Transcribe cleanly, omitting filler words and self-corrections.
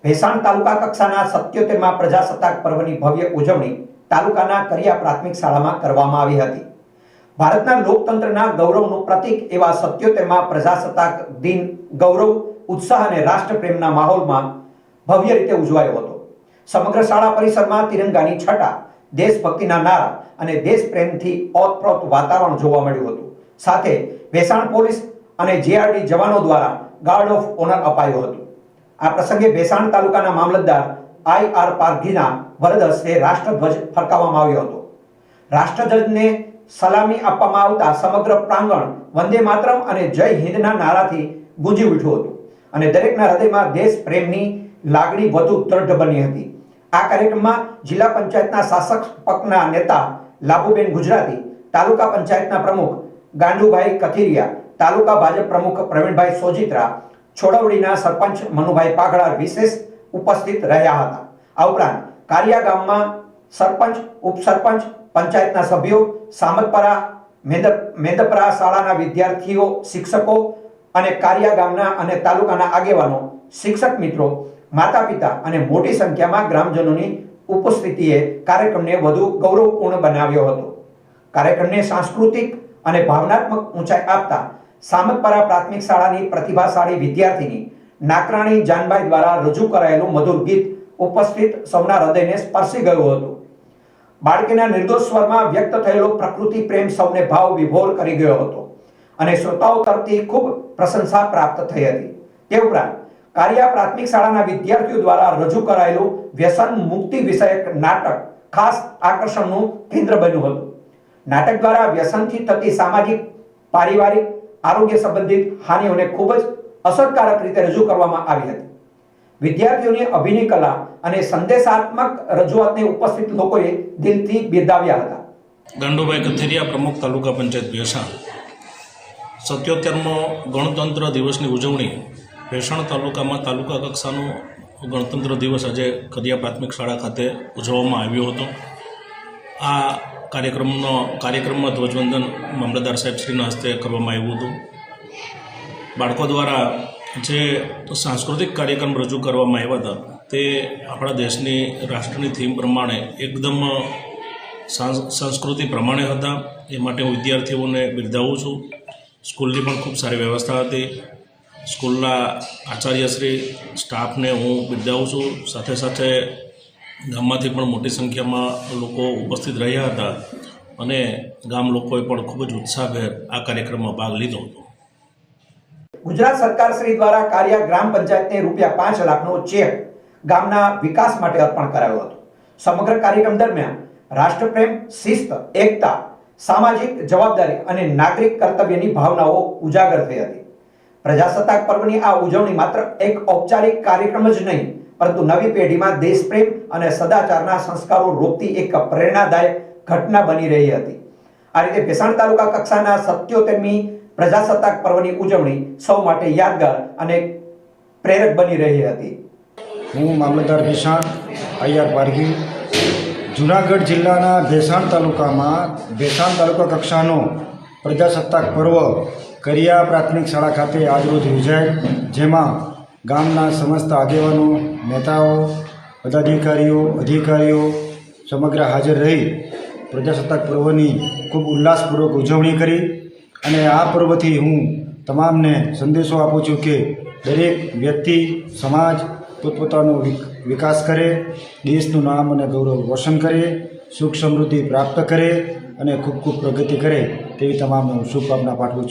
ભેસાણ તાલુકા કક્ષાના 77મા પ્રજાસત્તાક પર્વની ભવ્ય ઉજવણી તાલુકાના કરિયા પ્રાથમિક શાળામાં કરવામાં આવી હતી। ભારતના લોકતંત્રના ગૌરવનું પ્રતીક એવા 77મા પ્રજાસત્તાક દિન ગૌરવ, ઉત્સાહ અને રાષ્ટ્રપ્રેમના માહોલમાં ભવ્ય રીતે ઉજવાયો હતો। સમગ્ર શાળા પરિસરમાં તિરંગાની છટા, દેશભક્તિના નારા અને દેશપ્રેમથી ઓતપ્રોત વાતાવરણ જોવા મળ્યું હતું। સાથે ભેસાણ પોલીસ અને જીઆરડી જવાનો દ્વારા ગાર્ડ ઓફ ઓનર અપાયું હતું। આ પ્રસંગે ભેસાણ તાલુકાના મામલતદાર આઈ.આર. પારઘીના વરદ હસ્તે રાષ્ટ્રધ્વજ ફરકાવવામાં આવ્યો હતો। રાષ્ટ્રધ્વજને સલામી આપવામાં આવતા સમગ્ર પ્રાંગણ વંદે માતરમ અને જય હિન્દના નારાથી ગુંજી ઉઠ્યું હતું અને દરેકના હૃદયમાં દેશ પ્રેમની લાગણી વધુ દ્રઢ બની હતી। આ કાર્યક્રમમાં જિલ્લા પંચાયતના શાસક પક્ષના નેતા લાભુબેન ગુજરાતી, તાલુકા પંચાયતના પ્રમુખ ગાંડુભાઈ કથિરિયા, તાલુકા ભાજપ પ્રમુખ પ્રવીણભાઈ સોજિત્રા, છોડવડીના સરપંચ મનુભાઈ પાઘડા વિશેષ ઉપસ્થિત રહ્યા હતા। આ ઉપરાંત કારિયા ગામમાં સરપંચ, ઉપસરપંચ, પંચાયતના સભ્યો, સામતપરા, મેંદપરા શાળાના વિદ્યાર્થીઓ, શિક્ષકો અને કારિયા ગામના અને તાલુકાના આગેવાનો, શિક્ષક મિત્રો, માતા પિતા અને મોટી સંખ્યામાં ગ્રામજનોની ઉપસ્થિતિએ કાર્યક્રમને વધુ ગૌરવપૂર્ણ બનાવ્યો હતો। કાર્યક્રમને સાંસ્કૃતિક અને ભાવનાત્મક ઊંચાઈ આપતા સામતપરા પ્રાથમિક શાળાની પ્રતિભાશાળી વિદ્યાર્થીની નાકરાણી જાનબાઈ દ્વારા રજૂ કરાયેલું મધુર ગીત ઉપસ્થિત સૌના હૃદયને સ્પર્શી ગયું હતું। બાળકીના નિર્દોષ સ્વરમાં વ્યક્ત થયેલો પ્રકૃતિ પ્રેમ સૌને ભાવ વિભોર કરી ગયો હતો અને શ્રોતાઓ તરફથી ખૂબ પ્રશંસા પ્રાપ્ત થઈ હતી। તે ઉપરાંત કારિયા પ્રાથમિક શાળાના વિદ્યાર્થીઓ દ્વારા રજૂ કરાયેલું વ્યસન મુક્તિ વિષયક નાટક ખાસ આકર્ષણનું કેન્દ્ર બન્યું હતું। નાટક દ્વારા વ્યસનથી થતી સામાજિક, પારિવારિક, આરોગ્ય સંબંધિત હાનિઓને ખૂબ જ અસરકારક રીતે રજૂ કરવામાં આવી હતી। વિદ્યાર્થીઓની અભિનય કલા અને સંદેશાત્મક રજૂઆતને ઉપસ્થિત લોકોએ દિલથી બિરદાવ્યા હતા। ગાંડુભાઈ કથિરિયા, પ્રમુખ તાલુકા પંચાયત ભેસાણ। 77મો ગણતંત્ર દિવસની ઉજવણી ભેસાણ તાલુકામાં તાલુકા કક્ષાનો ગણતંત્ર દિવસ આજે કરિયા પ્રાથમિક શાળા ખાતે ઉજવવામાં આવ્યો હતો। આ કાર્યક્રમમાં ધ્વજવંદન મામલતદાર સાહેબશ્રીના હસ્તે કરવામાં આવ્યું હતું। બાળકો દ્વારા જે સાંસ્કૃતિક કાર્યક્રમ રજૂ કરવામાં આવ્યા હતા તે આપણા દેશની રાષ્ટ્રની થીમ પ્રમાણે એકદમ સંસ્કૃતિ પ્રમાણે હતા। એ માટે હું વિદ્યાર્થીઓને બિરદાવું છું। સ્કૂલની પણ ખૂબ સારી વ્યવસ્થા હતી। સ્કૂલના આચાર્યશ્રી, સ્ટાફને હું બિરદાવું છું। સાથે સાથે ગામમાંથી પણ મોટી સંખ્યામાં લોકો ઉપસ્થિત રહ્યા હતા અને ગામ લોકોએ પણ ખૂબ જ ઉત્સાહભેર આ કાર્યક્રમમાં ભાગ લીધો હતો। ગુજરાત સરકાર શ્રી દ્વારા કારિયા ગ્રામ પંચાયતને ₹5 લાખનો ચેક ગામના વિકાસ માટે અર્પણ કરાયો હતો। સમગ્ર કાર્યક્રમ દરમિયાન રાષ્ટ્રપ્રેમ, શિસ્ત, એકતા, સામાજિક જવાબદારી અને નાગરિક કર્તવ્યની ભાવનાઓ ઉજાગર થઈ હતી। પ્રજાસત્તાક પર્વની આ ઉજવણી માત્ર એક ઔપચારિક કાર્યક્રમ જ નહીં, પરંતુ નવી પેઢીમાં દેશપ્રેમ અને સદાચારના સંસ્કારો રોપતી એક પ્રેરણાદાયક ઘટના બની રહી હતી। આ રીતે ભેસાણ તાલુકા કક્ષાના 77મી પ્રજાસત્તાક પર્વની ઉજવણી સૌ માટે યાદગાર અને પ્રેરક બની રહી હતી। હું મામલતદાર ભેસાણ આઈ.આર. પારઘી, જૂનાગઢ જિલ્લાના ભેસાણ તાલુકા કક્ષાનો પ્રજાસત્તાક પર્વ કરિયા પ્રાથમિક શાળા ખાતે આજરોજ યોજાય, જેમાં ગામના સમસ્ત આગેવાનો, નેતાઓ, પદાધિકારીઓ, અધિકારીઓ સમગ્ર હાજર રહી પ્રજાસત્તાક પર્વની ખૂબ ઉલ્લાસપૂર્વક ઉજવણી કરી અને આ પર્વથી હું તમામને સંદેશો આપું છું કે દરેક વ્યક્તિ, સમાજ પોતપોતાનો વિકાસ કરે, દેશનું નામ અને ગૌરવ રોશન કરે, સુખ સમૃદ્ધિ પ્રાપ્ત કરે અને ખૂબ ખૂબ પ્રગતિ કરે તેવી તમામને હું શુભકામના પાઠવું છું।